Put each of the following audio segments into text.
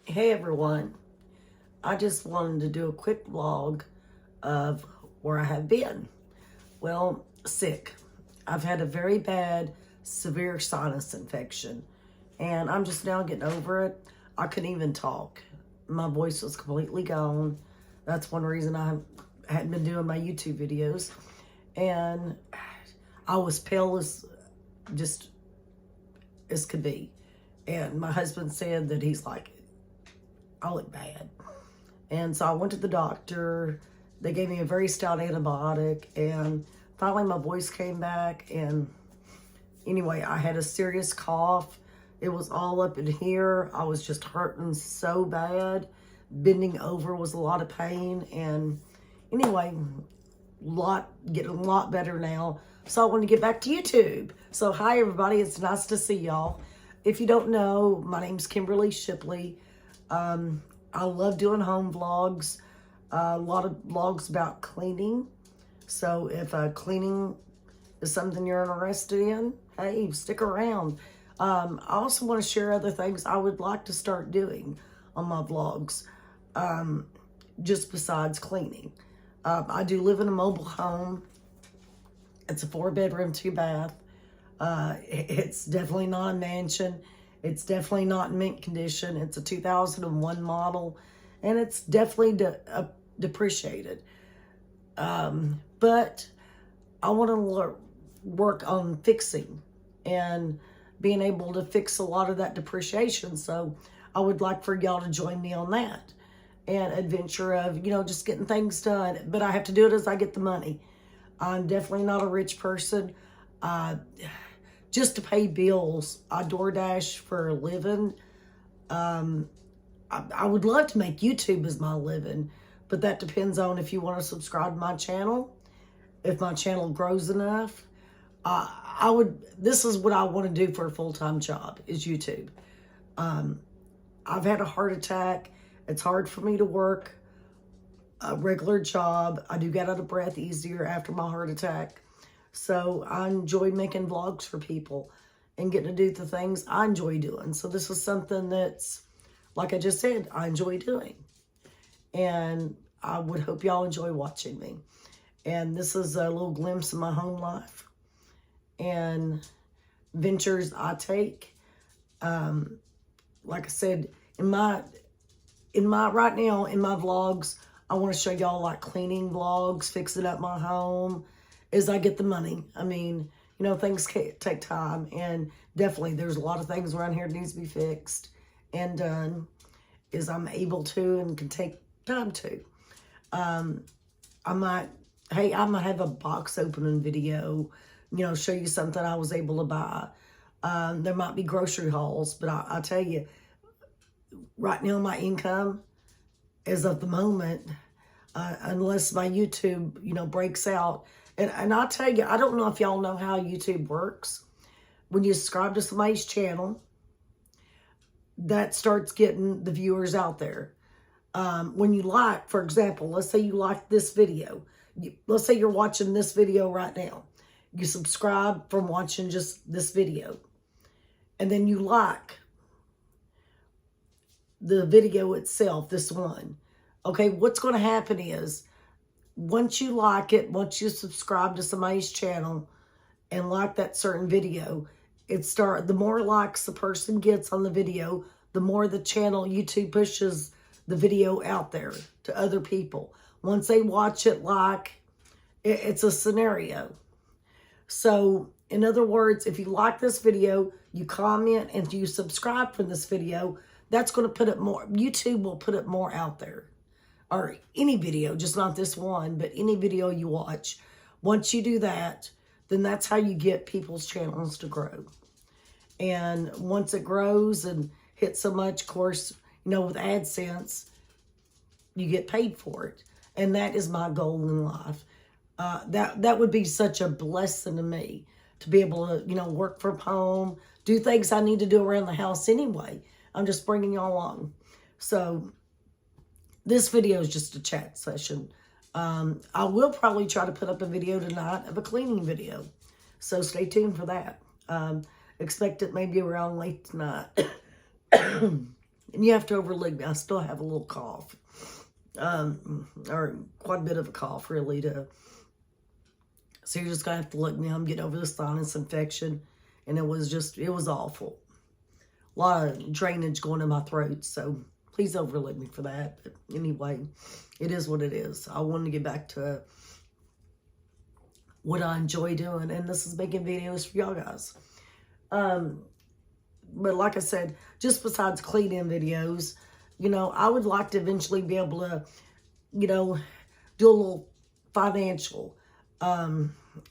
Hey everyone, I just wanted to do a quick vlog of where I have been. Well, sick. I've had a very bad, severe sinus infection, and I'm just now getting over it. I couldn't even talk. My voice was completely gone. That's one reason I hadn't been doing my YouTube videos. And I was pale as just as could be. And my husband said that he's like, I look bad. And so I went to the doctor. They gave me a very stout antibiotic, and finally my voice came back. And anyway, I had a serious cough. It was all up in here. I was just hurting so bad. Bending over was a lot of pain. And anyway, getting a lot better now. So I want to get back to YouTube. So hi everybody, it's nice to see y'all. If you don't know, my name's Kimberly Shipley. I love doing home vlogs, a lot of vlogs about cleaning. So if cleaning is something you're interested in, hey, stick around. I also want to share other things I would like to start doing on my vlogs, just besides cleaning. I do live in a mobile home. It's a 4-bedroom, 2-bath. It's definitely not a mansion. It's definitely not in mint condition. It's a 2001 model, and it's definitely depreciated. But I want to work on fixing and being able to fix a lot of that depreciation. So I would like for y'all to join me on that and adventure of, just getting things done. But I have to do it as I get the money. I'm definitely not a rich person. Just to pay bills, I DoorDash for a living. I would love to make YouTube as my living, but that depends on if you want to subscribe to my channel. If my channel grows enough, this is what I want to do for a full-time job, is YouTube. I've had a heart attack. It's hard for me to work a regular job. I do get out of breath easier after my heart attack. So I enjoy making vlogs for people and getting to do the things I enjoy doing. So this is something that's, like I just said, I enjoy doing. And I would hope y'all enjoy watching me. And this is a little glimpse of my home life and ventures I take. Like I said, right now in my vlogs, I want to show y'all like cleaning vlogs, fixing up my home as I get the money. I mean, things take time, and definitely there's a lot of things around here that needs to be fixed and done as I'm able to and can take time to. I might have a box opening video, show you something I was able to buy. There might be grocery hauls, but I'll tell you, right now my income as of the moment, unless my YouTube, breaks out. And I'll tell you, I don't know if y'all know how YouTube works. When you subscribe to somebody's channel, that starts getting the viewers out there. When you like, for example, let's say you like this video. Let's say you're watching this video right now. You subscribe from watching just this video. And then you like the video itself, this one. Okay, what's going to happen is, once you like it, once you subscribe to somebody's channel and like that certain video, the more likes the person gets on the video, the more the channel, YouTube pushes the video out there to other people. Once they watch it, it's a scenario. So, in other words, if you like this video, you comment, and you subscribe from this video, that's going to put it more, YouTube will put it more out there. Or any video, just not this one, but any video you watch. Once you do that, then that's how you get people's channels to grow. And once it grows and hits so much, of course, with AdSense, you get paid for it. And that is my goal in life. That would be such a blessing to me, to be able to, work from home, do things I need to do around the house anyway. I'm just bringing y'all along. So this video is just a chat session. I will probably try to put up a video tonight of a cleaning video. So stay tuned for that. Expect it maybe around late tonight. And you have to overlook me. I still have a little cough. Or quite a bit of a cough, really. So you're just going to have to look me. I'm getting over the sinus infection. And it was awful. A lot of drainage going in my throat. So please overlook me for that. But anyway, it is what it is. I wanted to get back to what I enjoy doing. And this is making videos for y'all guys. But like I said, just besides cleaning videos, you know, I would like to eventually be able to, you know, do a little financial,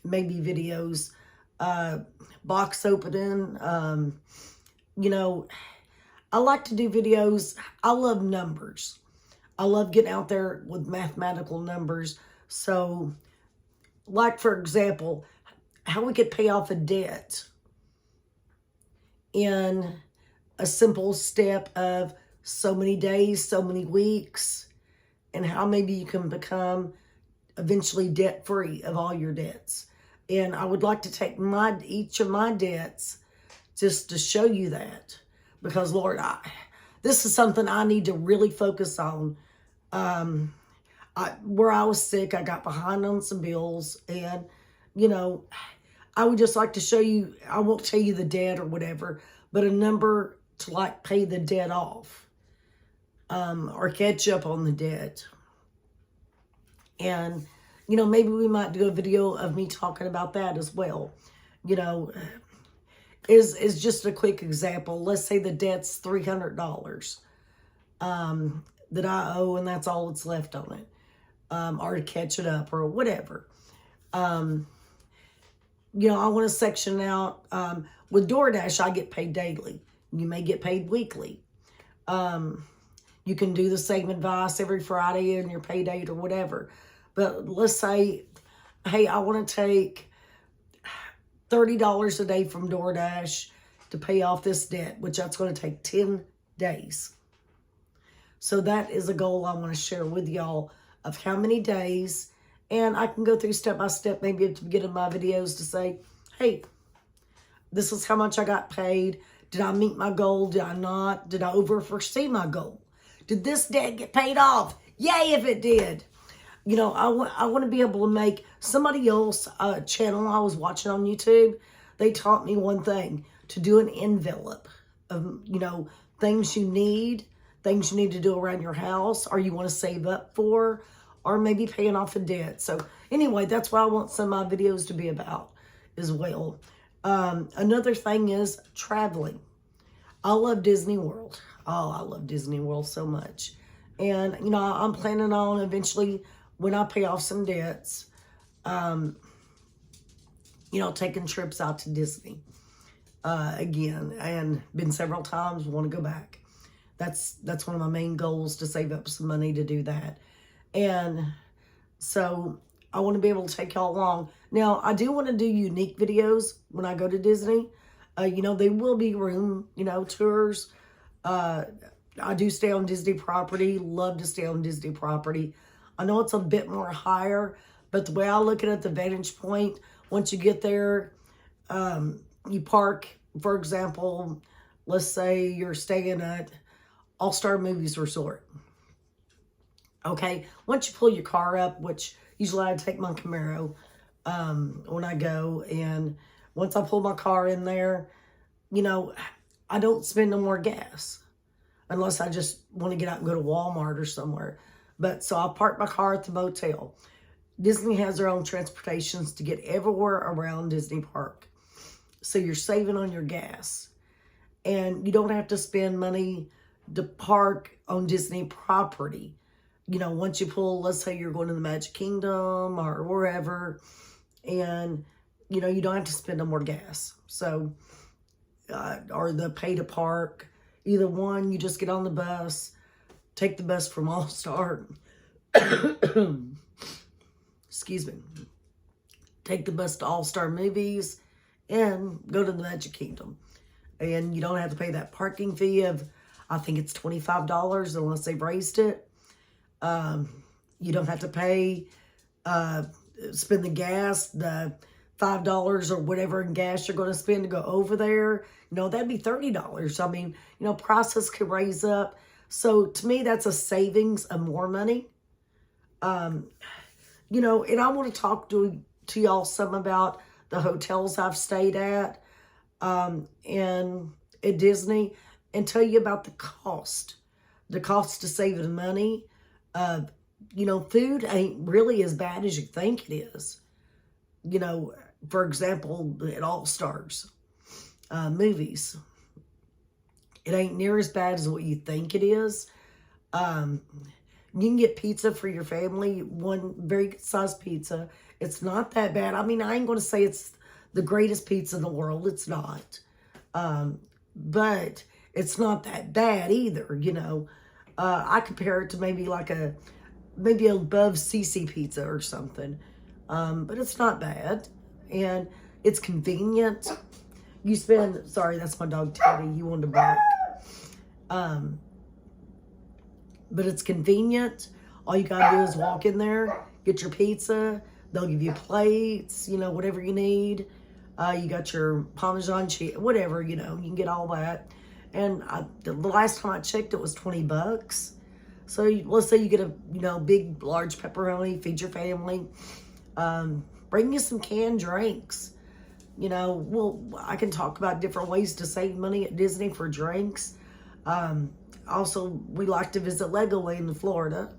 maybe videos, box opening. You know, I like to do videos. I love numbers. I love getting out there with mathematical numbers. So, like, for example, how we could pay off a debt in a simple step of so many days, so many weeks, and how maybe you can become eventually debt-free of all your debts. And I would like to take each of my debts just to show you that. Because, Lord, this is something I need to really focus on. Where I was sick, I got behind on some bills. And, you know, I would just like to show you, I won't tell you the debt or whatever, but a number to, like, pay the debt off. Or catch up on the debt. And, you know, maybe we might do a video of me talking about that as well. You know, is just a quick example. Let's say the debt's $300 that I owe, and that's all that's left on it. Or to catch it up or whatever. You know, I want to section out. With DoorDash, I get paid daily. You may get paid weekly. You can do the same advice every Friday in your pay date or whatever. But let's say, hey, I want to take $30 a day from DoorDash to pay off this debt, which that's going to take 10 days. So that is a goal I want to share with y'all of how many days. And I can go through step by step, maybe at the beginning of my videos to say, hey, this is how much I got paid. Did I meet my goal? Did I not? Did I overforesee my goal? Did this debt get paid off? Yay, if it did. You know, I want to be able to make somebody else channel I was watching on YouTube. They taught me one thing, to do an envelope of, you know, things you need to do around your house, or you want to save up for, or maybe paying off a debt. So anyway, that's what I want some of my videos to be about as well. Another thing is traveling. I love Disney World. Oh, I love Disney World so much. And, you know, I'm planning on eventually, when I pay off some debts, you know, taking trips out to Disney again. And been several times, want to go back. That's one of my main goals, to save up some money to do that. And so I want to be able to take y'all along. Now, I do want to do unique videos when I go to Disney. You know, they will be room, you know, tours. I do stay on Disney property. Love to stay on Disney property. I know it's a bit more higher, but the way I look at it, the vantage point, once you get there, you park, for example, let's say you're staying at All-Star Movies Resort. Okay, once you pull your car up, which usually I take my Camaro when I go, and once I pull my car in there, you know, I don't spend no more gas unless I just want to get out and go to Walmart or somewhere. But so I park my car at the motel. Disney has their own transportations to get everywhere around Disney Park. So you're saving on your gas. And you don't have to spend money to park on Disney property. You know, once you pull, let's say you're going to the Magic Kingdom or wherever, and, you know, you don't have to spend no more gas. So, or the pay to park. Either one, you just get on the bus, take the bus from All-Star. Excuse me. Take the bus to All-Star Movies and go to the Magic Kingdom. And you don't have to pay that parking fee of, I think it's $25 unless they've raised it. You don't have to pay, spend the gas, the $5 or whatever in gas you're going to spend to go over there. That'd be $30. I mean, prices could raise up. So to me, that's a savings of more money. And I want to talk to y'all some about the hotels I've stayed at and at Disney, and tell you about the cost to saving money. Food ain't really as bad as you think it is. For example, at All Stars movies, it ain't near as bad as what you think it is. You can get pizza for your family, one very good sized pizza. It's not that bad. I mean, I ain't going to say it's the greatest pizza in the world. It's not. But it's not that bad either, I compare it to maybe above CC Pizza or something. But it's not bad. And it's convenient. Sorry, that's my dog Teddy. He wanted to bark. But it's convenient. All you gotta do is walk in there, get your pizza. They'll give you plates, whatever you need. You got your Parmesan cheese, whatever, you can get all that. And the last time I checked, it was $20. So let's say you get a big, large pepperoni, feed your family. Bring you some canned drinks. I can talk about different ways to save money at Disney for drinks. Also, we like to visit Legoland in Florida.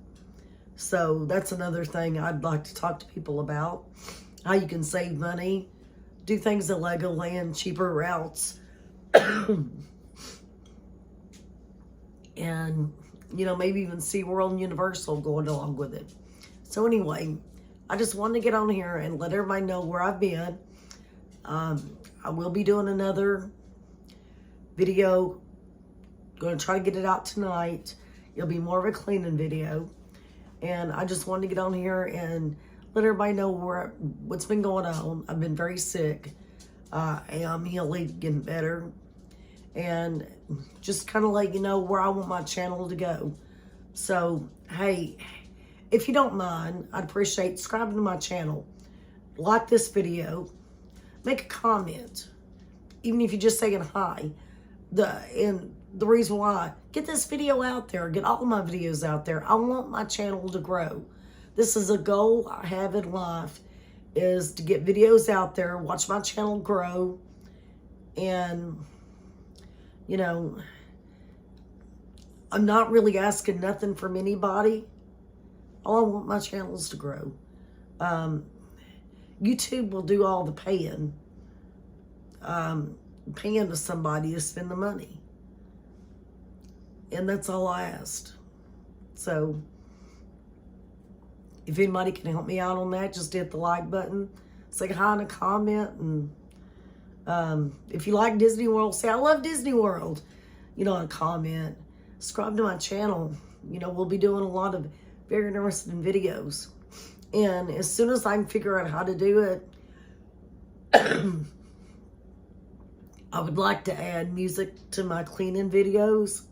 So that's another thing I'd like to talk to people about. How you can save money. Do things at Legoland, cheaper routes. And, maybe even SeaWorld and Universal going along with it. So anyway, I just wanted to get on here and let everybody know where I've been. I will be doing another video. Going to try to get it out tonight. It'll be more of a cleaning video. And I just wanted to get on here and let everybody know what's been going on. I've been very sick. I am healing, getting better. And just kind of let you know where I want my channel to go. So, hey, if you don't mind, I'd appreciate subscribing to my channel. Like this video. Make a comment. Even if you're just saying hi. And the reason why, get this video out there. Get all my videos out there. I want my channel to grow. This is a goal I have in life, is to get videos out there, watch my channel grow. And, I'm not really asking nothing from anybody. All I want my channel is to grow. YouTube will do all the paying. Paying to somebody to spend the money. And that's all I asked. So, if anybody can help me out on that, just hit the like button. Say hi in a comment. And if you like Disney World, say, I love Disney World. In a comment. Subscribe to my channel. We'll be doing a lot of very interesting videos. And as soon as I can figure out how to do it, I would like to add music to my cleaning videos.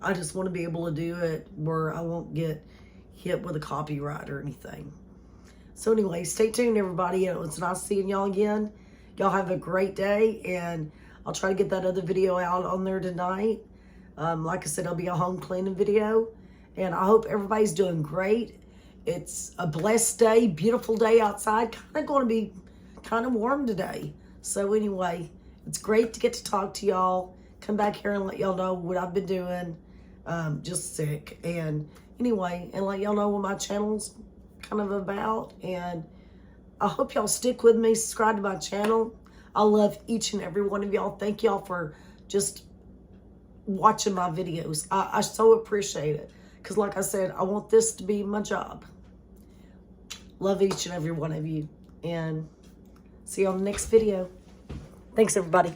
I just want to be able to do it where I won't get hit with a copyright or anything. So anyway, stay tuned, everybody. It's nice seeing y'all again. Y'all have a great day, and I'll try to get that other video out on there tonight. Like I said, it'll be a home cleaning video, and I hope everybody's doing great. It's a blessed day, beautiful day outside. Kind of going to be kind of warm today. So anyway, it's great to get to talk to y'all. Come back here and let y'all know what I've been doing. Just sick. And anyway, and let y'all know what my channel's kind of about. And I hope y'all stick with me. Subscribe to my channel. I love each and every one of y'all. Thank y'all for just watching my videos. I so appreciate it. Because like I said, I want this to be my job. Love each and every one of you. And see you on the next video. Thanks, everybody.